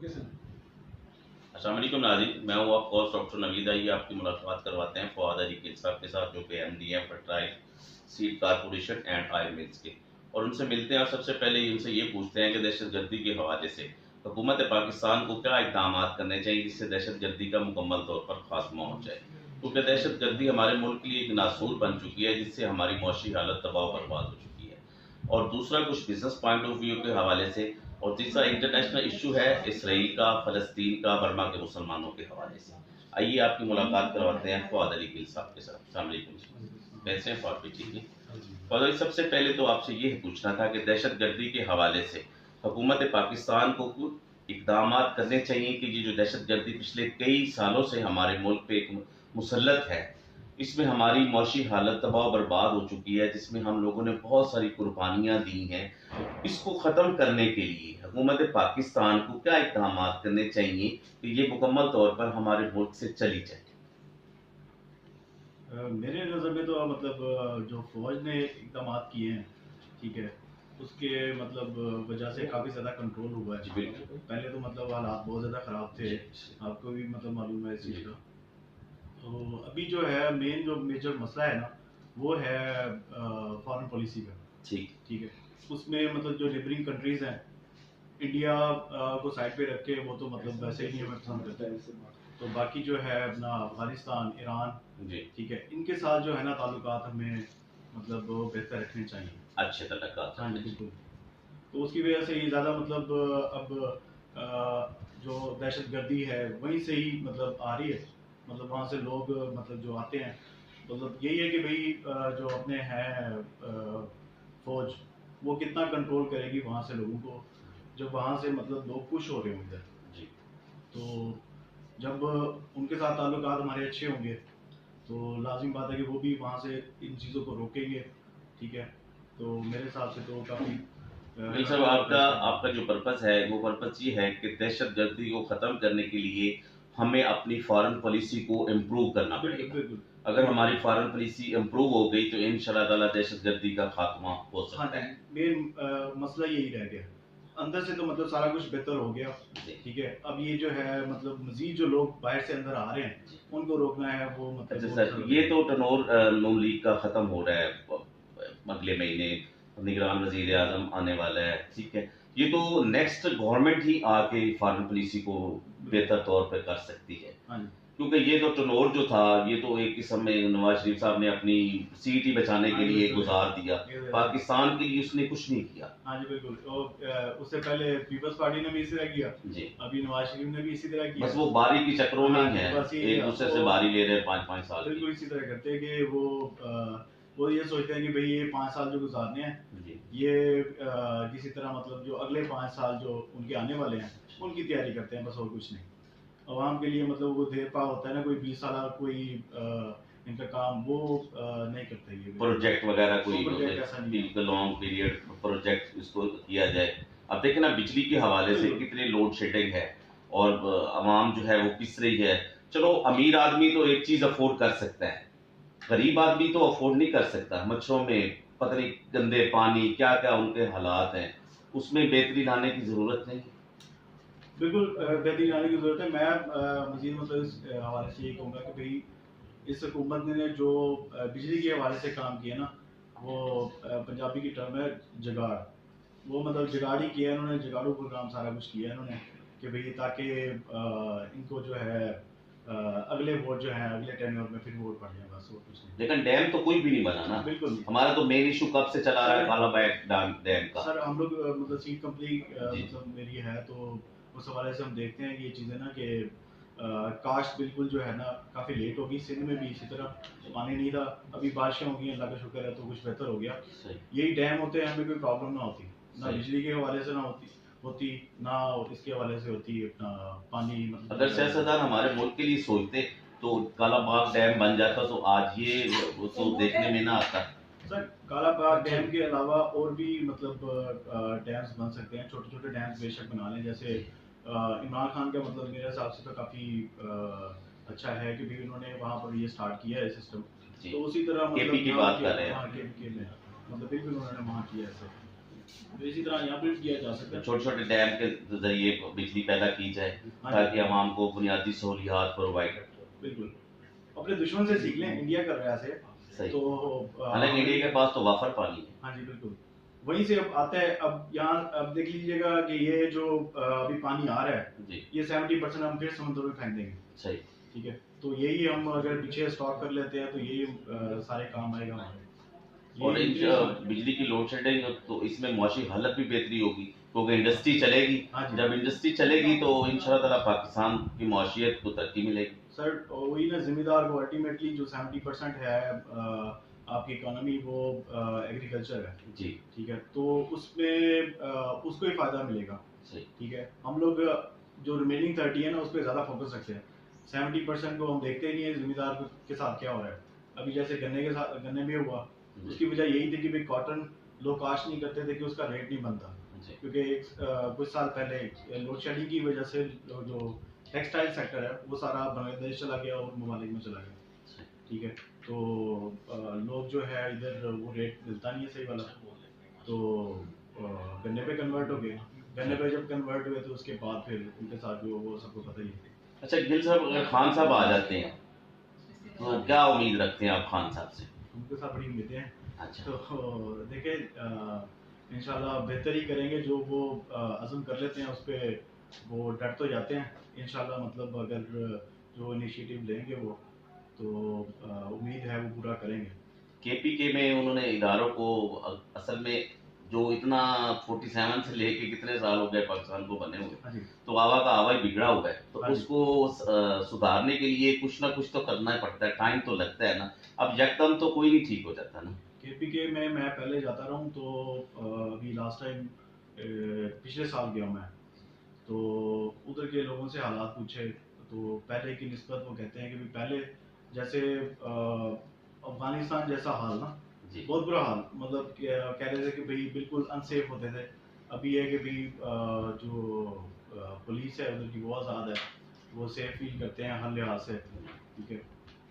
अस्सलाम वालेकुम नाज़रीन, मैं हूँ आपका होस्ट डॉक्टर नवीद। आइए आपकी मुलाकात करवाते हैं फवाद अली गिल साहब के साथ, जो कि MD हैं fertile seed corporation and oil mills के। और उनसे मिलते हैं और सबसे पहले उनसे ये पूछते हैं कि दहशतगर्दी के हवाले से हुकूमत पाकिस्तान को क्या इक़दाम करने चाहिए जिससे दहशतगर्दी का मुकम्मल तौर पर खात्मा हो जाए, क्योंकि दहशतगर्दी हमारे मुल्क के लिए एक नासूर बन चुकी है, जिससे हमारी मौशी हालत तबाह बर्बाद हो चुकी है। और दूसरा कुछ बिजनेस पॉइंट ऑफ व्यू के हवाले से, और तीसरा इंटरनेशनल इशू है इसराइल का, फलस्तीन का, बर्मा के मुसलमानों के हवाले से। आइए आपकी मुलाकात करवाते हैं फवाद अली गिल साहब के साथ। अस्सलाम वालेकुम। कैसे हैं फवाद भाई? ठीक है। फवाद भाई, सबसे पहले तो आपसे ये पूछना था कि दहशतगर्दी के हवाले से हुकूमत पाकिस्तान को कुछ इकदाम करने चाहिए कि ये जो दहशतगर्दी पिछले कई सालों से हमारे मुल्क पे एक मुसल्लत है, इसमें हमारी मौशी हालत तबाह बर्बाद हो चुकी है, जिसमें हम लोगों ने बहुत सारी कुर्बानियाँ दी हैं। इसको ख़त्म करने के लिए हुकूमत पाकिस्तान को क्या इक़दाम करने चाहिए कि ये मुकम्मल तौर पर हमारे मुल्क से चली जाए? मेरे नज़र में तो मतलब जो फ़ौज ने इक़दाम किए हैं, ठीक है, उसके मतलब वजह से काफ़ी ज़्यादा कंट्रोल हुआ जी, है। बिल्कुल। पहले तो मतलब हालात बहुत ज़्यादा ख़राब थे, जी, आपको भी मतलब मालूम है इस जी, चीज़ का। तो अभी जो है मेन जो मेजर मसला है ना, वो है फ़ॉरेन पॉलिसी का, ठीक। ठीक है। उसमें मतलब जो नेबरिंग कंट्रीज़ हैं, इंडिया को साइड पे रख के वो तो मतलब वैसे ही नहीं हमें पसंद करते। तो बाकी जो है अपना अफ़गानिस्तान, ईरान, जी, ठीक है, इनके साथ जो है ना ताल्लुकात हमें मतलब वो बेहतर रखने चाहिए। अच्छे तल्लुकात हाँ जी, रखने बिल्कुल। चाहिए। तो उसकी वजह से ये ज़्यादा मतलब अब जो दहशतगर्दी है वहीं से ही मतलब आ रही है। मतलब वहाँ से लोग मतलब जो आते हैं, मतलब यही है कि भई जो अपने हैं फ़ौज, वो कितना कंट्रोल करेगी वहाँ से लोगों को, जब वहाँ से मतलब लोग पुश हो रहे होंगे। जी। तो जब उनके साथ ताल्लुकात हमारे अच्छे होंगे, तो लाज़िम बात है कि वो भी वहाँ से इन चीज़ों को रोकेंगे, ठीक है? तो मेरे हिसाब से तो काफ़ी भाई साहब, अच्छा आपका फैसला है। आपका जो पर्पस है वो पर्पस ये है कि दहशतगर्दी को ख़त्म करने के लिए हमें अपनी फॉरेन पॉलिसी को इम्प्रूव करना बिल्कुल, पड़ेगा। बिल्कुल, अगर बिल्कुल। हमारी फॉरेन पॉलिसी इम्प्रूव हो गई तो इंशाल्लाह ताला दहशतगर्दी का खात्मा हो हाँ सकता जी, है। मेन मसला यही रह गया। अंदर से तो मतलब सारा कुछ बेहतर हो गया, जी, ठीक है? अब ये जो है मतलब मज़ीद जो लोग बाहर से अंदर आ रहे हैं, जी। उनको रोकना है वो मतलब अच्छा बहुत सर, ज़्यादा ये मुश्किल तो है। टनोर नून लीग का ख़त्म हो रहा है अगले महीने, निगरान वज़ीर आज़म आने वाला है, ठीक है। ये तो नेक्स्ट गवर्नमेंट ही आके फॉरेन पॉलिसी को बिल्कुल। बेहतर तौर पे कर सकती है। हाँ जी। क्योंकि ये तो टनोर जो था, ये तो एक किस्म में नवाज शरीफ साहब ने अपनी सीट ही बचाने हाँ के जी, लिए बिल्कुल। गुजार दिया। ये तो है। पाकिस्तान के लिए उसने कुछ नहीं किया। हाँ जी, बिल्कुल। उससे पहले पीपल्स पार्टी ने भी इसी तरह किया, जी, अभी नवाज़ शरीफ ने भी इसी तरह बस किया। वो बारी के चक्करों में हाँ ही जी, है, बस यही एक है। दूसरे से वो बारी ले रहे हैं 5-5 साल की। बिल्कुल इसी तरह करते हैं कि वो ये सोचते हैं कि भई ये 5 साल जो गुज़ारने हैं, जी, ये किसी तरह मतलब जो अगले 5 साल जो उनके आने वाले हैं, उनकी तैयारी करते हैं, बस और कुछ नहीं। अवाम के लिए मतलब वो देर पा होता है ना, कोई 20 साल कोई इनका काम वो नहीं करते ये बिल्कुल। प्रोजेक्ट वगैरह वो कोई प्रोजेक्ट ऐसा नहीं है। लॉन्ग पीरियड प्रोजेक्ट इसको किया जाए। अब देखें ना, बिजली के हवाले से बिल्कुल। कितने लोड शेडिंग है और आवाम जो है वो पिस रही है। चलो, अमीर आदमी तो एक चीज अफोर्ड कर सकता है, गरीब आदमी तो अफोर्ड नहीं कर सकता। मच्छरों में पता नहीं गंदे पानी, क्या क्या उनके हालात हैं, उसमें बेहतरी लाने की जरूरत नहीं है। बिल्कुल बेहतरीन लाने की ज़रूरत है। मैं मज़ीद मतलब इस हवाले से यही कहूँगा कि भई इस हुकूमत ने जो बिजली के हवाले से काम किया ना, वो पंजाबी की टर्म है जुगाड़। वो मतलब जुगाड़ ही किया है इन्होंने, जुगाड़ू प्रोग्राम सारा कुछ किया है इन्होंने कि भई ताकि इनको जो है अगले वोट जो हैं अगले टेन्योर में फिर वोट पड़ जाए, बस और कुछ नहीं। लेकिन डैम तो कोई भी नहीं बना ना। बिल्कुल नहीं। हमारा तो मेन इशू कब से चला रहा है, सर कालाबाग डैम का। सर हम लोग मतलब सीट कंपनी जी, मतलब मेरी है, तो उस हवाले से हम देखते हैं कि ये चीज़ें ना कि काश्त बिल्कुल जो है ना काफ़ी लेट होगी। सिंध में भी इसी तरह पानी नहीं था, अभी बारिशें हो गई हैं, अल्लाह का शुक्र है तो कुछ बेहतर हो गया। सही, यही डैम होते हैं, हमें कोई प्रॉब्लम ना होती, ना सही। बिजली के हवाले से ना होती होती ना इसके हवाले से होती अपना पानी मतलब अगर के हवाले सियासतदान से। हमारे मुल्क के लिए सोचते तो कालाबाग डैम बन जाता, तो आज ये वो तो देखने में ना आता। सर कालाबाग डैम के अलावा और भी मतलब डैम्स बन सकते हैं, छोटे छोटे डैम्स बेशक बना लें। जैसे जी, इमरान खान का मतलब मेरे हिसाब से तो काफ़ी अच्छा है कि भी उन्होंने वहाँ पर ये स्टार्ट किया है सिस्टम। जी। तो उसी तरह केपी मतलब की यहाँ बात के कर रहे हैं हाँ आप। के में मतलब बिल्कुल उन्होंने वहाँ किया है सर। तो इसी तरह यहाँ पर किया जा सकता है। छोटे छोटे डैम के जरिए बिजली पैदा की जाए हाँ ताकि जी, आवाम को बुनियादी सहूलियात प्रोवाइड। बिल्कुल। अपने दुश्मन से सीख लें, इंडिया कर रहा है ऐसे। सही। तो हालांकि इंडिया के पास तो वाफर पानी है। हाँ जी, बिल्कुल। वहीं से अब आता है, अब यहाँ अब देख लीजिएगा कि ये जो अभी पानी आ रहा है, जी ये 70% हम फिर समुद्र में फेंक देंगे। सही। ठीक है, तो यही हम अगर पीछे स्टॉक कर लेते हैं तो यही सारे काम आएगा हमारे। और ये इन ये- बिजली की लोड शेडिंग तो इसमें मुआशी हालत भी बेहतरी होगी क्योंकि इंडस्ट्री चलेगी। हाँ जी। जब इंडस्ट्री चलेगी तो इंशाल्लाह ताला पाकिस्तान की मुआशियत को तरक्की मिलेगी। सर वही ना, जिम्मेदार को अल्टीमेटली जो 70% है आपकी इकोनॉमी, वो एग्रीकल्चर है। जी ठीक है, तो उसमें उसको ही फायदा मिलेगा। सही। ठीक है, हम लोग जो रिमेनिंग 30 है ना, उस पर ज़्यादा फोकस रखते हैं। 70% को हम देखते ही नहीं है ज़मींदार के साथ क्या हो रहा है। अभी जैसे गन्ने के साथ, गन्ने में हुआ, उसकी वजह यही थी कि भाई कॉटन लोग काश नहीं करते थे कि उसका रेट नहीं बनता, जी क्योंकि कुछ साल पहले लोड शेडिंग की वजह से जो टेक्सटाइल सेक्टर है वो सारा बांग्लादेश चला गया और ममालिक में चला गया। ठीक है, तो लोग जो है इधर वो रेट मिलता नहीं है सही वाला, तो गन्ने पे कन्वर्ट हो गए। गन्ने पे जब कन्वर्ट हुए तो उसके बाद फिर उनके साथ जो वो सबको पता ही है। अच्छा गिल साहब, अगर खान साहब आ जाते हैं तो क्या उम्मीद रखते हैं आप खान साहब से? उनके साथ बड़ी उम्मीदें हैं। अच्छा। तो देखिए इंशाल्लाह बेहतर ही करेंगे। जो वो अज़म कर लेते हैं उस पर वो डट तो जाते हैं इंशाल्लाह। मतलब अगर जो इनिशिएटिव लेंगे वो, तो उम्मीद है वो पूरा करेंगे। केपीके में उन्होंने इदारों को असल में जो इतना 47 से लेके कितने साल हो गए पाकिस्तान को बने हुए, हाँ जी, तो आवा का आवा ही बिगड़ा हुआ है, तो हाँ जी। उसको सुधारने के लिए कुछ ना कुछ तो करना ही पड़ता है, टाइम तो लगता है ना। अब यकदम तो कोई नहीं ठीक हो जाता ना। केपीके में मैं पहले जाता रहा हूँ, तो अभी लास्ट टाइम पिछले साल गया हूँ मैं। तो उधर के लोगों से हालात पूछे, तो पहले की निस्बत वो कहते हैं कि भाई पहले जैसे अफगानिस्तान जैसा हाल ना, जी बहुत बुरा हाल, मतलब कह रहे थे कि भाई बिल्कुल अनसेफ होते थे। अभी है कि भाई जो पुलिस है उधर की वो आज़ाद है, वो सेफ फील करते हैं हर लिहाज से। ठीक है,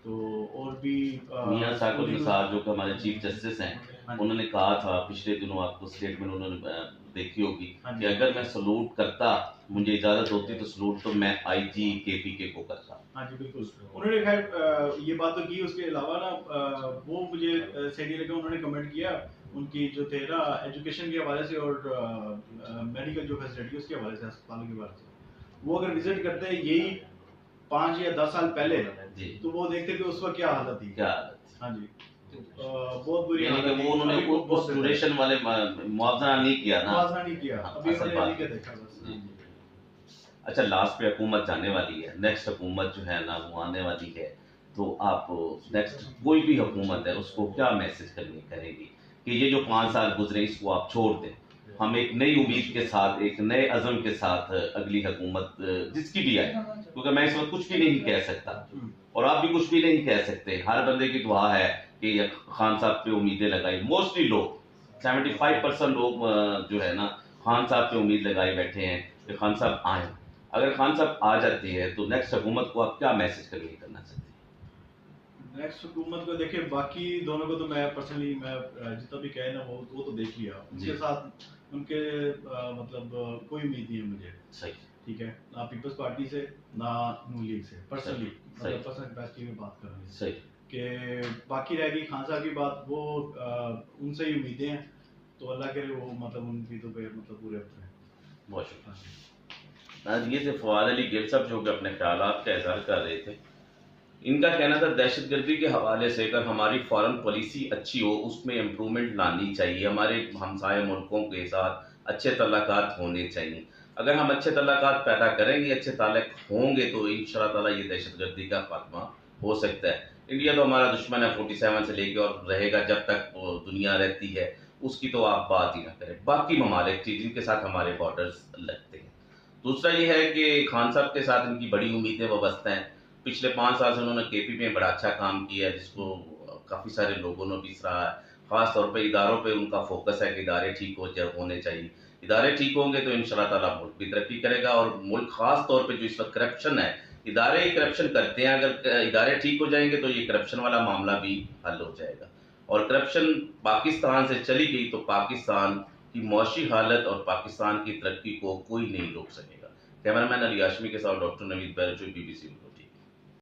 तो और भी मियां साकुल स्कूलिंग। निसार जो कि हमारे चीफ जस्टिस हैं, हाँ जी, उन्होंने कहा था पिछले दिनों, आपको स्टेटमेंट उन्होंने देखी होगी हाँ कि जी, अगर मैं सलूट करता, मुझे इजाजत होती तो सलूट तो मैं आईजी केपीके को करता। हाँ जी, बिल्कुल। उन्होंने खैर ये बात तो की, उसके अलावा ना वो मुझे सही नहीं लगा। उन्होंने कमेंट किया उनकी जो थे ना एजुकेशन के हवाले से और मेडिकल जो फैसिलिटी उसके हवाले से, अस्पतालों के हवाले से, वो अगर विजिट करते हैं यही 5 या 10 साल पहले, जी तो वो देखते कि उस वक्त क्या हालत थी। क्या हालत है? हाँ जी, बहुत बुरी यानी कि हालत थी। वो उन्होंने अभी वो बहुत उस बेहतर है। ड्यूरेशन वाले मुआवजा नहीं किया ना। मुआवजा नहीं किया, हाँ, अभी असल उन्होंने बात लिख के है। देखा बस। जी। अच्छा, लास्ट पे हुकूमत जाने वाली है, नेक्स्ट हुकूमत जो है ना वो आने वाली है, तो आप नेक्स्ट कोई भी हुकूमत है उसको क्या मैसेज करनी करेगी कि ये जो 5 साल गुजरे इसको आप छोड़ दें, हम एक नई उम्मीद के साथ, एक नए अज़म के साथ अगली हुकूमत जिसकी भी आए, क्योंकि मैं इस वक्त कुछ भी नहीं कह सकता और आप भी कुछ भी नहीं कह सकते। हर बंदे की दुआ है कि खान साहब पे उम्मीदें लगाई, मोस्टली लोग 75% लोग जो है ना खान साहब पे उम्मीद लगाए बैठे हैं कि खान साहब आए। अगर खान साहब आ जाते हैं तो नेक्स्ट हुकूमत को आप क्या मैसेज कन्वे करना चाहते हैं? नेक्स्ट हुकूमत को देखिए, बाकी दोनों को तो मैं पर्सनली मैं जितना भी कहे ना वो तो देख लिया। जी। उसके साथ उनके मतलब कोई उम्मीद नहीं है मुझे। सही। ठीक है, ना पीपल्स पार्टी से ना नून लीग से, पर्सनली सही। मतलब पर्सनल कैपेसिटी में बात कर रहे हैं सही। कि बाकी रहेगी खान साहब की बात, वो उनसे ही उम्मीदें हैं, तो अल्लाह करे वो मतलब उन उम्मीदों पे मतलब पूरे उतरे। बहुत शुक्रिया। आज ये थे फवाद अली गिल साहब जो कि अपने ख्यालात का इजहार कर रहे थे। इनका कहना था दहशतगर्दी के हवाले से अगर हमारी फॉरेन पॉलिसी अच्छी हो उसमें इम्प्रूवमेंट लानी चाहिए, हमारे हमसाय मुल्कों के साथ अच्छे तल्लुकात होने चाहिए। अगर हम अच्छे तल्लुकात पैदा करेंगे, अच्छे ताल्लुक होंगे तो इंशाअल्लाह ताला ये दहशतगर्दी का खात्मा हो सकता है। इंडिया तो हमारा दुश्मन है 47 से लेके और रहेगा जब तक वो दुनिया रहती है, उसकी तो आप बात ही ना करें। बाकी ममालिक थी जिनके साथ हमारे बॉर्डर्स लगते हैं। दूसरा ये है कि खान साहब के साथ इनकी बड़ी उम्मीदें वाबस्ता हैं। पिछले 5 साल से उन्होंने केपी में बड़ा अच्छा काम किया है जिसको काफ़ी सारे लोगों ने भी सराहा है। ख़ास तौर पे इदारों पे उनका फोकस है कि इदारे ठीक होने चाहिए। इदारे ठीक होंगे तो इंशाअल्लाह ताला मुल्क भी तरक्की करेगा और मुल्क ख़ास तौर पे जो इस वक्त करप्शन है, इदारे ही करप्शन करते हैं, अगर इदारे ठीक हो जाएंगे तो ये करप्शन वाला मामला भी हल हो जाएगा। और करप्शन पाकिस्तान से चली गई तो पाकिस्तान कि मौशी हालत और पाकिस्तान की तरक्की को कोई नहीं रोक सकेगा। कैमरामैन अली हाशमी के साथ डॉक्टर नवीद बैरचोई, BBC।